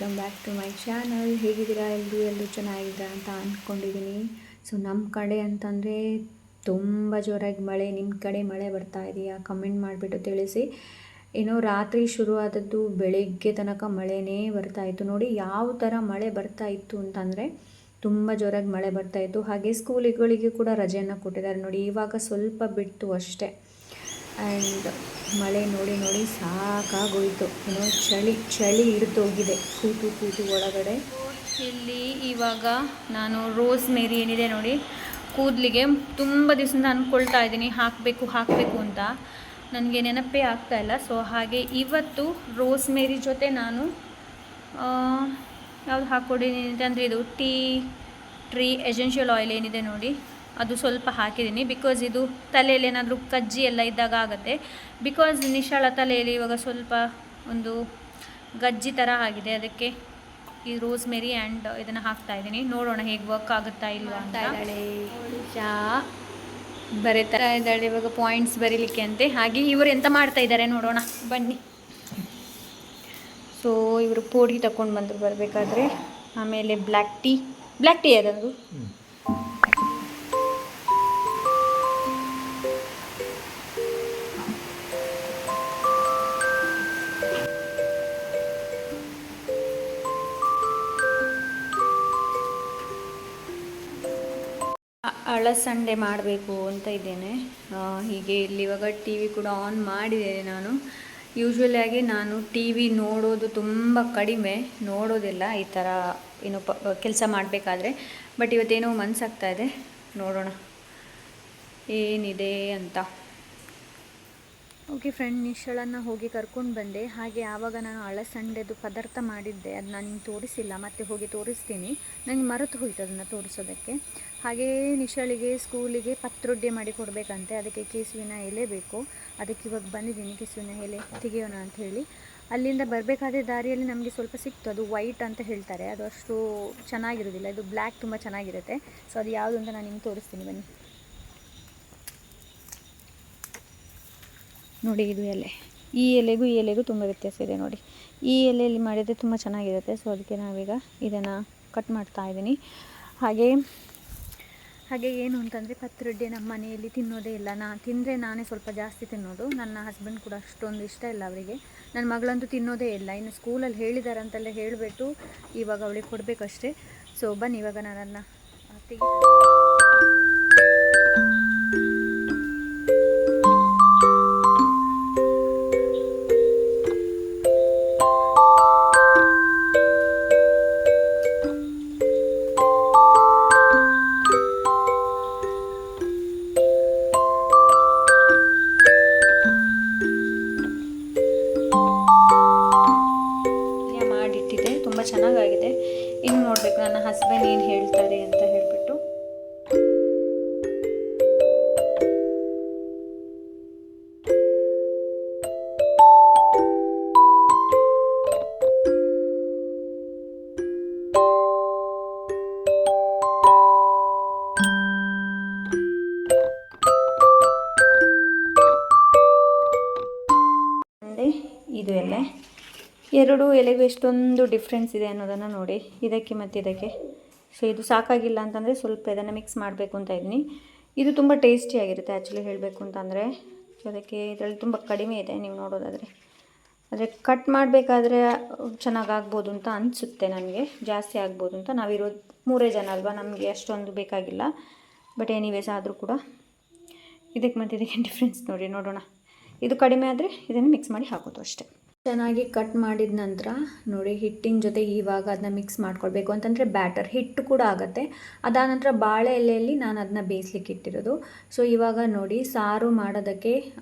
Welcome back to my channel. ಹೇಗಿದ್ದೀರಾ ಎಲ್ಲರೂ ಚೆನ್ನಾಗಿದ್ದೀರಾ ಅಂತ ಅಂದ್ಕೊಂಡಿದ್ದೀನಿ. ಸೊ ನಮ್ಮ ಕಡೆ ಅಂತಂದರೆ ತುಂಬ ಜೋರಾಗಿ ಮಳೆ. ನಿಮ್ಮ ಕಡೆ ಮಳೆ ಬರ್ತಾ ಇದೆಯಾ? ಕಮೆಂಟ್ ಮಾಡಿಬಿಟ್ಟು ತಿಳಿಸಿ. ಏನೋ ರಾತ್ರಿ ಶುರುವಾದದ್ದು ಬೆಳಗ್ಗೆ ತನಕ ಮಳೆನೇ ಬರ್ತಾಯಿತ್ತು. ನೋಡಿ ಯಾವ ಥರ ಮಳೆ ಬರ್ತಾಯಿತ್ತು ಅಂತಂದರೆ ತುಂಬ ಜೋರಾಗಿ ಮಳೆ ಬರ್ತಾಯಿತ್ತು. ಹಾಗೆ ಸ್ಕೂಲಿಗಳಿಗೆ ಕೂಡ ರಜೆಯನ್ನು ಕೊಟ್ಟಿದ್ದಾರೆ. ನೋಡಿ ಇವಾಗ ಸ್ವಲ್ಪ ಬಿಟ್ಟು ಅಷ್ಟೇ. ಆ್ಯಂಡ್ ಮಳೆ ನೋಡಿ ಸಾಕಾಗೋಯಿತು. ಏನೋ ಚಳಿ ಹಿಡಿದೋಗಿದೆ ಕೂತು ಒಳಗಡೆ. ಇಲ್ಲಿ ಇವಾಗ ನಾನು ರೋಸ್ ಮೇರಿ ಏನಿದೆ ನೋಡಿ, ಕೂದಲಿಗೆ ತುಂಬ ದಿವಸದಿಂದ ಅಂದ್ಕೊಳ್ತಾ ಇದ್ದೀನಿ ಹಾಕಬೇಕು ಅಂತ. ನನಗೆ ನೆನಪೇ ಆಗ್ತಾಯಿಲ್ಲ. ಸೊ ಹಾಗೆ ಇವತ್ತು ರೋಸ್ ಮೇರಿ ಜೊತೆ ನಾನು ಯಾವುದು ಹಾಕ್ಕೊಂಡಿದ್ದೀನಿ ಅಂತಂದರೆ ಇದು ಟ್ರೀ ಎಸೆನ್ಷಿಯಲ್ ಆಯಿಲ್ ಏನಿದೆ ನೋಡಿ, ಅದು ಸ್ವಲ್ಪ ಹಾಕಿದ್ದೀನಿ. ಬಿಕಾಸ್ ಇದು ತಲೆಯಲ್ಲಿ ಏನಾದರೂ ಕಜ್ಜಿ ಎಲ್ಲ ಇದ್ದಾಗ ಆಗುತ್ತೆ. ಬಿಕಾಸ್ ನಿಶಾಳ ತಲೆಯಲ್ಲಿ ಇವಾಗ ಸ್ವಲ್ಪ ಒಂದು ಗಜ್ಜಿ ಥರ ಆಗಿದೆ, ಅದಕ್ಕೆ ಈ ರೋಸ್ ಮೇರಿ ಆ್ಯಂಡ್ ಇದನ್ನು ಹಾಕ್ತಾಯಿದ್ದೀನಿ. ನೋಡೋಣ ಹೇಗೆ ವರ್ಕ್ ಆಗುತ್ತಾ ಇಲ್ವಾ ಅಂತ. ಚಾ ಬರೀತಾ ಇದ್ದಾಳೆ ಇವಾಗ ಪಾಯಿಂಟ್ಸ್ ಬರೀಲಿಕ್ಕೆ ಅಂತೆ. ಹಾಗೆ ಇವರು ಎಂತ ಮಾಡ್ತಾ ಇದ್ದಾರೆ ನೋಡೋಣ ಬನ್ನಿ. ಸೊ ಇವರು ಪೋಡಿ ತಗೊಂಡು ಬಂದರು ಬರಬೇಕಾದ್ರೆ. ಆಮೇಲೆ ಬ್ಲ್ಯಾಕ್ ಟೀ ಅದೊಂದು ಅಳಸಂಡೆ ಮಾಡಬೇಕು ಅಂತ ಇದ್ದೇನೆ. ಹೀಗೆ ಇಲ್ಲಿ ಇವಾಗ ಟಿ ವಿ ಕೂಡ ಆನ್ ಮಾಡಿದ್ದೇನೆ. ನಾನು ಯೂಶ್ವಲಿಯಾಗಿ ನಾನು ಟಿ ವಿ ನೋಡೋದು ತುಂಬ ಕಡಿಮೆ, ನೋಡೋದಿಲ್ಲ ಈ ಥರ ಏನೋ ಕೆಲಸ ಮಾಡಬೇಕಾದ್ರೆ. ಬಟ್ ಇವತ್ತೇನೋ ಮನಸ್ಸಾಗ್ತಾ ಇದೆ, ನೋಡೋಣ ಏನಿದೆ ಅಂತ. ಓಕೆ ಫ್ರೆಂಡ್, ನಿಶಾಳನ್ನು ಹೋಗಿ ಕರ್ಕೊಂಡು ಬಂದೆ. ಹಾಗೆ ಆವಾಗ ನಾನು ಅಳಸಂಡೆದು ಪದಾರ್ಥ ಮಾಡಿದ್ದೆ, ಅದು ನಾನು ನಿಮ್ಗೆ ತೋರಿಸಿಲ್ಲ, ಮತ್ತೆ ಹೋಗಿ ತೋರಿಸ್ತೀನಿ. ನನಗೆ ಮರೆತು ಹೋಯ್ತು ಅದನ್ನು ತೋರಿಸೋದಕ್ಕೆ. ಹಾಗೇ ನಿಶಾಳಿಗೆ ಸ್ಕೂಲಿಗೆ ಪತ್ರೊಡ್ಡೆ ಮಾಡಿ ಕೊಡಬೇಕಂತೆ, ಅದಕ್ಕೆ ಕೆಸುವಿನ ಎಲೆ ಬೇಕು. ಅದಕ್ಕೆ ಇವಾಗ ಬಂದಿದ್ದೀನಿ ಕೆಸುವಿನ ಎಲೆ ತೆಗೆಯೋಣ ಅಂತ ಹೇಳಿ. ಅಲ್ಲಿಂದ ಬರಬೇಕಾದ್ರೆ ದಾರಿಯಲ್ಲಿ ನಮಗೆ ಸ್ವಲ್ಪ ಸಿಕ್ತು, ಅದು ವೈಟ್ ಅಂತ ಹೇಳ್ತಾರೆ, ಅದು ಅಷ್ಟು ಚೆನ್ನಾಗಿರೋದಿಲ್ಲ. ಇದು ಬ್ಲ್ಯಾಕ್ ತುಂಬ ಚೆನ್ನಾಗಿರುತ್ತೆ. ಸೊ ಅದು ಯಾವುದು ಅಂತ ನಾನು ನಿಮ್ಗೆ ತೋರಿಸ್ತೀನಿ ಬನ್ನಿ. ನೋಡಿ ಇದು ಎಲೆ, ಈ ಎಲೆಗೂ ತುಂಬ ವ್ಯತ್ಯಾಸ ಇದೆ ನೋಡಿ. ಈ ಎಲೆಯಲ್ಲಿ ಮಾಡಿದರೆ ತುಂಬ ಚೆನ್ನಾಗಿರುತ್ತೆ. ಸೊ ಅದಕ್ಕೆ ನಾವೀಗ ಇದನ್ನು ಕಟ್ ಮಾಡ್ತಾ ಇದ್ದೀನಿ. ಹಾಗೆ ಏನು ಅಂತಂದರೆ ಪತ್ರೊಡ್ಡೆ ನಮ್ಮ ಮನೆಯಲ್ಲಿ ತಿನ್ನೋದೇ ಇಲ್ಲ. ತಿಂದರೆ ನಾನೇ ಸ್ವಲ್ಪ ಜಾಸ್ತಿ ತಿನ್ನೋದು. ನನ್ನ ಹಸ್ಬೆಂಡ್ ಕೂಡ ಅಷ್ಟೊಂದು ಇಷ್ಟ ಇಲ್ಲ ಅವರಿಗೆ. ನನ್ನ ಮಗಳಂತೂ ತಿನ್ನೋದೇ ಇಲ್ಲ. ಇನ್ನು ಸ್ಕೂಲಲ್ಲಿ ಹೇಳಿದ್ದಾರೆ ಅಂತೆಲ್ಲ ಹೇಳಿಬಿಟ್ಟು ಇವಾಗ ಅವಳಿಗೆ ಕೊಡಬೇಕಷ್ಟೇ. ಸೊ ಬನ್ನಿ ಇವಾಗ ನಾನು ಅದನ್ನು ಚೆನ್ನಾಗಾಗಿದೆ. ಇನ್ನು ನೋಡಬೇಕು ನನ್ನ ಹಸ್ಬೆಂಡ್ ಏನು ಹೇಳ್ತಾರೆ ಅಂತ ಹೇಳಿಬಿಟ್ಟು. ಇದು ಎಲೆ, ಎರಡು ಎಲೆಗೂ ಎಷ್ಟೊಂದು ಡಿಫ್ರೆನ್ಸ್ ಇದೆ ಅನ್ನೋದನ್ನು ನೋಡಿ, ಇದಕ್ಕೆ ಮತ್ತು ಇದಕ್ಕೆ. ಸೊ ಇದು ಸಾಕಾಗಿಲ್ಲ ಅಂತಂದರೆ ಸ್ವಲ್ಪ ಇದನ್ನು ಮಿಕ್ಸ್ ಮಾಡಬೇಕು ಅಂತ ಇದ್ದೀನಿ. ಇದು ತುಂಬ ಟೇಸ್ಟಿಯಾಗಿರುತ್ತೆ ಆ್ಯಕ್ಚುಲಿ ಹೇಳಬೇಕು ಅಂತಂದರೆ. ಸೊ ಅದಕ್ಕೆ ಇದರಲ್ಲಿ ತುಂಬ ಕಡಿಮೆ ಇದೆ ನೀವು ನೋಡೋದಾದರೆ. ಆದರೆ ಕಟ್ ಮಾಡಬೇಕಾದ್ರೆ ಚೆನ್ನಾಗಾಗ್ಬೋದು ಅಂತ ಅನಿಸುತ್ತೆ ನನಗೆ, ಜಾಸ್ತಿ ಆಗ್ಬೋದು ಅಂತ. ನಾವಿರೋದು 3 ಜನ ಅಲ್ವಾ, ನಮಗೆ ಅಷ್ಟೊಂದು ಬೇಕಾಗಿಲ್ಲ. ಬಟ್ ಎನಿವೇಸ್ ಆದರೂ ಕೂಡ ಇದಕ್ಕೆ ಮತ್ತು ಇದಕ್ಕೆ ಡಿಫ್ರೆನ್ಸ್ ನೋಡೋಣ. ಇದು ಕಡಿಮೆ ಆದರೆ ಇದನ್ನು ಮಿಕ್ಸ್ ಮಾಡಿ ಹಾಕೋದು ಅಷ್ಟೇ. ಚೆನ್ನಾಗಿ ಕಟ್ ಮಾಡಿದ ನಂತರ ನೋಡಿ ಹಿಟ್ಟಿನ ಜೊತೆ ಇವಾಗ ಅದನ್ನ ಮಿಕ್ಸ್ ಮಾಡ್ಕೊಳ್ಬೇಕು. ಅಂತಂದರೆ ಬ್ಯಾಟರ್ ಹಿಟ್ಟು ಕೂಡ ಆಗುತ್ತೆ. ಅದಾದ ನಂತರ ಬಾಳೆ ಎಲೆಯಲ್ಲಿ ನಾನು ಅದನ್ನ ಬೇಯಿಸ್ಲಿಕ್ಕೆ ಇಟ್ಟಿರೋದು. ಸೊ ಇವಾಗ ನೋಡಿ ಸಾರು ಮಾಡೋದಕ್ಕೆ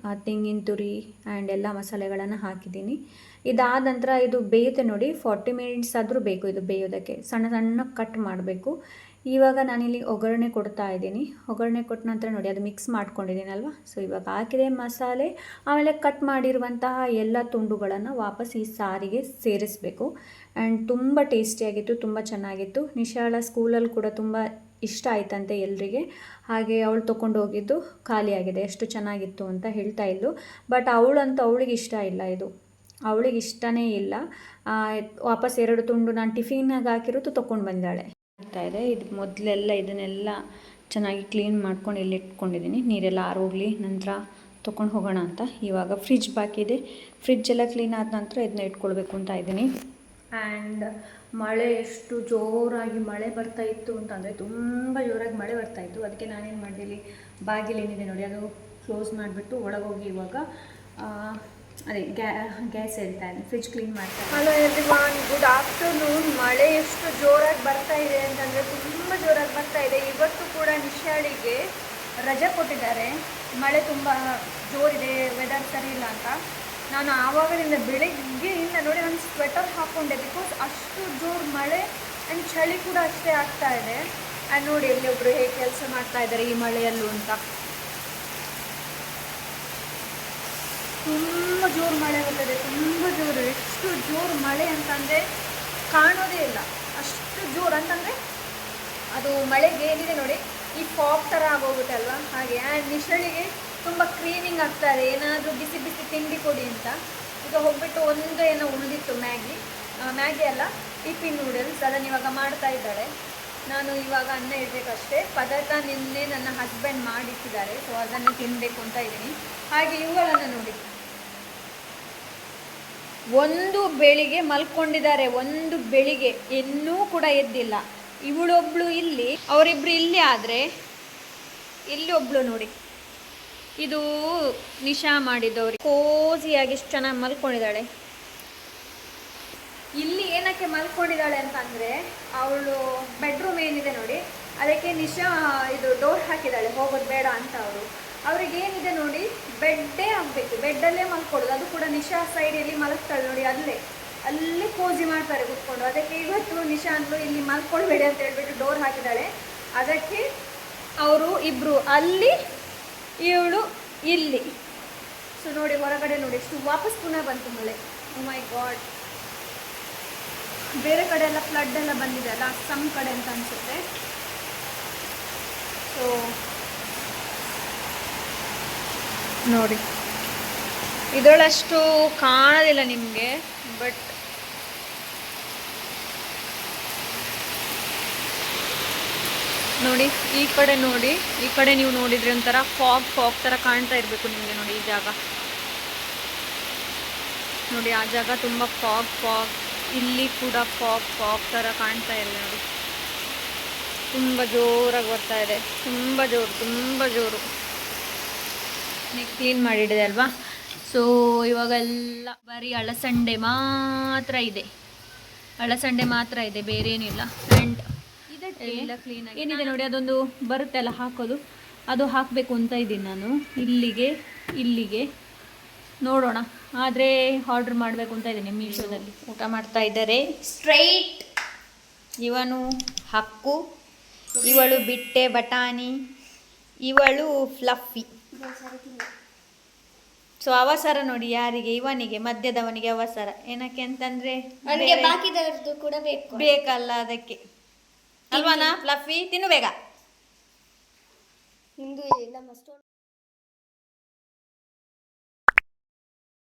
ತೆಂಗಿನ ತುರಿ ಆ್ಯಂಡ್ ಎಲ್ಲ ಮಸಾಲೆಗಳನ್ನು ಹಾಕಿದ್ದೀನಿ. ಇದಾದ ನಂತರ ಇದು ಬೇಯುತ್ತೆ ನೋಡಿ, 40 ಮಿನಿಟ್ಸ್ ಆದರೂ ಬೇಕು ಇದು ಬೇಯೋದಕ್ಕೆ. ಸಣ್ಣ ಕಟ್ ಮಾಡಬೇಕು. ಇವಾಗ ನಾನಿಲ್ಲಿ ಒಗ್ಗರಣೆ ಕೊಡ್ತಾ ಇದ್ದೀನಿ. ಒಗ್ಗರಣೆ ಕೊಟ್ಟ ನಂತರ ನೋಡಿ ಅದು ಮಿಕ್ಸ್ ಮಾಡ್ಕೊಂಡಿದ್ದೀನಲ್ವ. ಸೊ ಇವಾಗ ಹಾಕಿದೆ ಮಸಾಲೆ, ಆಮೇಲೆ ಕಟ್ ಮಾಡಿರುವಂತಹ ಎಲ್ಲ ತುಂಡುಗಳನ್ನು ವಾಪಸ್ ಈ ಸಾರಿಗೆ ಸೇರಿಸಬೇಕು. ಆ್ಯಂಡ್ ತುಂಬ ಟೇಸ್ಟಿಯಾಗಿತ್ತು, ತುಂಬ ಚೆನ್ನಾಗಿತ್ತು. ನಿಶಾಳ ಸ್ಕೂಲಲ್ಲಿ ಕೂಡ ತುಂಬ ಇಷ್ಟ ಆಯ್ತಂತೆ ಎಲ್ರಿಗೆ. ಹಾಗೆ ಅವಳು ತೊಗೊಂಡು ಹೋಗಿದ್ದು ಖಾಲಿಯಾಗಿದೆ, ಎಷ್ಟು ಚೆನ್ನಾಗಿತ್ತು ಅಂತ ಹೇಳ್ತಾ ಇದ್ಲು. ಬಟ್ ಅವಳಿಗೆ ಇಷ್ಟ ಇಲ್ಲ ಇದು. ಅವಳಿಗೆ ಇಷ್ಟನೇ ಇಲ್ಲ. ವಾಪಸ್ 2 ತುಂಡು ನಾನು ಟಿಫಿನಾಗ ಹಾಕಿರೋದು ತೊಗೊಂಡು ಬಂದಾಳೆ. ಆಗ್ತಾಯಿದೆ. ಇದು ಮೊದಲೆಲ್ಲ ಇದನ್ನೆಲ್ಲ ಚೆನ್ನಾಗಿ ಕ್ಲೀನ್ ಮಾಡ್ಕೊಂಡು ಇಲ್ಲಿ ಇಟ್ಕೊಂಡಿದ್ದೀನಿ, ನೀರೆಲ್ಲ ಆರೋಗ್ಲಿ ನಂತರ ತೊಗೊಂಡು ಹೋಗೋಣ ಅಂತ. ಇವಾಗ ಫ್ರಿಜ್ ಬಾಕಿದೆ, ಫ್ರಿಜ್ಜೆಲ್ಲ ಕ್ಲೀನ್ ಆದ ನಂತರ ಇದನ್ನ ಇಟ್ಕೊಳ್ಬೇಕು ಅಂತ ಇದ್ದೀನಿ. ಆ್ಯಂಡ್ ಮಳೆ ಎಷ್ಟು ಜೋರಾಗಿ ಮಳೆ ಬರ್ತಾಯಿತ್ತು ಅಂತಂದರೆ ತುಂಬ ಜೋರಾಗಿ ಮಳೆ ಬರ್ತಾಯಿತ್ತು. ಅದಕ್ಕೆ ನಾನೇನು ಮಾಡಿದೆ, ಇಲ್ಲಿ ಬಾಗಿಲು ಏನಿದೆ ನೋಡಿ ಅದು ಕ್ಲೋಸ್ ಮಾಡಿಬಿಟ್ಟು ಒಳಗೋಗಿ ಇವಾಗ ಅದೇ ಗ್ಯಾಸ್ ಹೇಳ್ತಾ ಇದ್ದೀನಿ, ಫ್ರಿಜ್ ಕ್ಲೀನ್ ಮಾಡ್ತಾ ಇದ್ದೀನಿ. Hello everyone, good afternoon. ಮಳೆ ಎಷ್ಟು ಜೋರಾಗಿ ಬರ್ತಾ ಇದೆ ಅಂತಂದರೆ ತುಂಬ ಜೋರಾಗಿ ಬರ್ತಾ ಇದೆ. ಇವತ್ತು ಕೂಡ ನಿಶಾಳಿಗೆ ರಜೆ ಕೊಟ್ಟಿದ್ದಾರೆ, ಮಳೆ ತುಂಬ ಜೋರಿದೆ, ವೆದರ್ ಸರಿ ಇಲ್ಲ ಅಂತ. ನಾನು ಆವಾಗಲಿಂದ ಬೆಳಗ್ಗೆಯಿಂದ ನೋಡಿ ನಾನು ಸ್ವೆಟರ್ ಹಾಕ್ಕೊಂಡೆ, ಬಿಕಾಸ್ ಅಷ್ಟು ಜೋರು ಮಳೆ ಆ್ಯಂಡ್ ಚಳಿ ಕೂಡ ಅಷ್ಟೇ ಆಗ್ತಾ ಇದೆ. ಆ್ಯಂಡ್ ನೋಡಿ ಇಲ್ಲಿ ಒಬ್ಬರು ಹೇಗೆ ಕೆಲಸ ಮಾಡ್ತಾ ಇದ್ದಾರೆ ಈ ಮಳೆಯಲ್ಲೂ ಅಂತ. ತುಂಬ ಜೋರು ಮಳೆ ಬರ್ತದೆ, ತುಂಬ ಜೋರು. ಎಷ್ಟು ಜೋರು ಮಳೆ ಅಂತಂದರೆ ಕಾಣೋದೇ ಇಲ್ಲ, ಅಷ್ಟು ಜೋರು ಅಂತಂದರೆ ಅದು ಮಳೆಗೆ ಏನಿದೆ ನೋಡಿ ಈ ಫಾಗ್ ಥರ ಆಗೋಗುತ್ತೆ ಅಲ್ವಾ, ಹಾಗೆ. ಆ್ಯಂಡ್ ನಿಶಳಿಗೆ ತುಂಬ ಕ್ರೀನಿಂಗ್ ಆಗ್ತಾರೆ, ಏನಾದರೂ ಬಿಸಿ ಬಿಸಿ ತಿಂಡಿ ಕೊಡಿ ಅಂತ. ಈಗ ಹೋಗ್ಬಿಟ್ಟು ಒಂದು ಏನೋ ಉಳಿದಿತ್ತು ಮ್ಯಾಗಿ ಅಲ್ಲ, ಟಿಫಿ ನೂಡಲ್ಸ್, ಅದನ್ನು ಇವಾಗ ಮಾಡ್ತಾ ಇದ್ದಾಳೆ. ನಾನು ಇವಾಗ ಅನ್ನ ಇಡಬೇಕಷ್ಟೇ. ಪದಾರ್ಥ ನಿನ್ನೆ ನನ್ನ ಹಸ್ಬೆಂಡ್ ಮಾಡಿಟ್ಟಿದ್ದಾರೆ, ಸೊ ಅದನ್ನು ತಿನ್ನಬೇಕು ಅಂತ ಇದ್ದೀನಿ. ಹಾಗೆ ಇವುಗಳನ್ನು ನೋಡಿ, ಒಂದು ಬೆಳಿಗ್ಗೆ ಮಲ್ಕೊಂಡಿದ್ದಾರೆ, ಒಂದು ಬೆಳಿಗ್ಗೆ ಇನ್ನೂ ಕೂಡ ಎದ್ದಿಲ್ಲ. ಇವಳೊಬ್ಳು ಇಲ್ಲಿ, ಅವರಿಬ್ರು ಇಲ್ಲಿ, ಆದರೆ ಇಲ್ಲಿ ಒಬ್ಳು ನೋಡಿ, ಇದು ನಿಶಾ ಮಾಡಿದವ್ರು. ಕೋಸಿಯಾಗಿ ಎಷ್ಟು ಚೆನ್ನಾಗಿ ಮಲ್ಕೊಂಡಿದ್ದಾಳೆ. ಇಲ್ಲಿ ಏನಕ್ಕೆ ಮಲ್ಕೊಂಡಿದ್ದಾಳೆ ಅಂತಂದರೆ, ಅವಳು ಬೆಡ್ರೂಮ್ ಏನಿದೆ ನೋಡಿ ಅದಕ್ಕೆ ನಿಶಾ ಇದು ಡೋರ್ ಹಾಕಿದ್ದಾಳೆ, ಹೋಗೋದು ಬೇಡ ಅಂತ. ಅವ್ರಿಗೆ ಏನಿದೆ ನೋಡಿ, ಬೆಡ್ಡೇ ಆಗಬೇಕು, ಬೆಡ್ಡಲ್ಲೇ ಮಲ್ಕೊಳ್ಳೋದು. ಅದು ಕೂಡ ನಿಶಾ ಸೈಡಲ್ಲಿ ಮಲಗ್ತಾಳೆ ನೋಡಿ, ಅಲ್ಲೇ ಕೋಜಿ ಮಾಡ್ತಾರೆ ಕೂತ್ಕೊಂಡು. ಅದಕ್ಕೆ ಇವತ್ತು ನಿಶಾ ಅಂದ್ಲು ಇಲ್ಲಿ ಮಲ್ಕೊಳ್ಬೇಡಿ ಅಂತ ಹೇಳ್ಬಿಟ್ಟು ಡೋರ್ ಹಾಕಿದ್ದಾಳೆ. ಅದಕ್ಕೆ ಅವರು ಇಬ್ಬರು ಅಲ್ಲಿ, ಇವಳು ಇಲ್ಲಿ. ಸೊ ನೋಡಿ ಹೊರಗಡೆ ನೋಡಿ ಎಷ್ಟು ವಾಪಸ್ ಪುನಃ ಬಂತು ಮಳೆ. ಓ ಮೈ ಗಾಡ್, ಬೇರೆ ಕಡೆ ಎಲ್ಲ ಫ್ಲಡ್ ಎಲ್ಲ ಬಂದಿದೆ ಅಲ್ಲ, ಸಮ್ ಕಡೆ ಅಂತ ಅನಿಸುತ್ತೆ. ಸೊ ನೋಡಿ, ಇದರಷ್ಟು ಕಾಣೋದಿಲ್ಲ ನಿಮಗೆ, ಬಟ್ ನೋಡಿ ಈ ಕಡೆ ನೋಡಿ, ಈ ಕಡೆ ನೀವು ನೋಡಿದ್ರೆ ಒಂಥರ ಫಾಗ್ ಥರ ಕಾಣ್ತಾ ಇರಬೇಕು ನಿಮಗೆ. ನೋಡಿ ಈ ಜಾಗ ನೋಡಿ, ಆ ಜಾಗ ತುಂಬ ಫಾಗ್, ಇಲ್ಲಿ ಕೂಡ ಫಾಗ್ ಥರ ಕಾಣ್ತಾ ಇದೆ ನೋಡಿ. ತುಂಬ ಜೋರಾಗಿ ಬರ್ತಾ ಇದೆ, ತುಂಬ ಜೋರು. ಕ್ಲೀನ್ ಮಾಡಿಡಿದೆ ಅಲ್ವಾ. ಸೊ ಇವಾಗೆಲ್ಲ ಬರೀ ಅಳಸಂಡೆ ಮಾತ್ರ ಇದೆ, ಬೇರೆ ಏನಿಲ್ಲ. ಆ್ಯಂಡ್ ಎಲ್ಲ ಕ್ಲೀನಾಗಿ ಏನಿದೆ ನೋಡಿ, ಅದೊಂದು ಬರುತ್ತೆ ಅಲ್ಲ ಹಾಕೋದು, ಅದು ಹಾಕಬೇಕು ಅಂತ ಇದ್ದೀನಿ ನಾನು. ಇಲ್ಲಿಗೆ ನೋಡೋಣ, ಆದರೆ ಆರ್ಡ್ರ್ ಮಾಡಬೇಕು ಅಂತ ಇದ್ದೀನಿ ಮೀಶೋದಲ್ಲಿ. ಊಟ ಮಾಡ್ತಾ ಇದ್ದಾರೆ ಸ್ಟ್ರೈಟ್. ಇವನು ಹಕ್ಕು, ಇವಳು ಬಿಟ್ಟೆ ಬಟಾಣಿ, ಇವಳು ಫ್ಲಫಿ. ಸೊ ಅವಸರ ನೋಡಿ ಯಾರಿಗೆ, ಇವನಿಗೆ ಮಧ್ಯದವನಿಗೆ ಅವಸರ. ಏನಕ್ಕೆ ಅಂತಂದ್ರೆ ಬಾಕಿದವರದ್ದು ಕೂಡ ಬೇಕಲ್ಲ, ಅದಕ್ಕೆ ಅಲ್ವಾನಾ ಫ್ಲಫಿ, ತಿನ್ನು ಬೇಗ.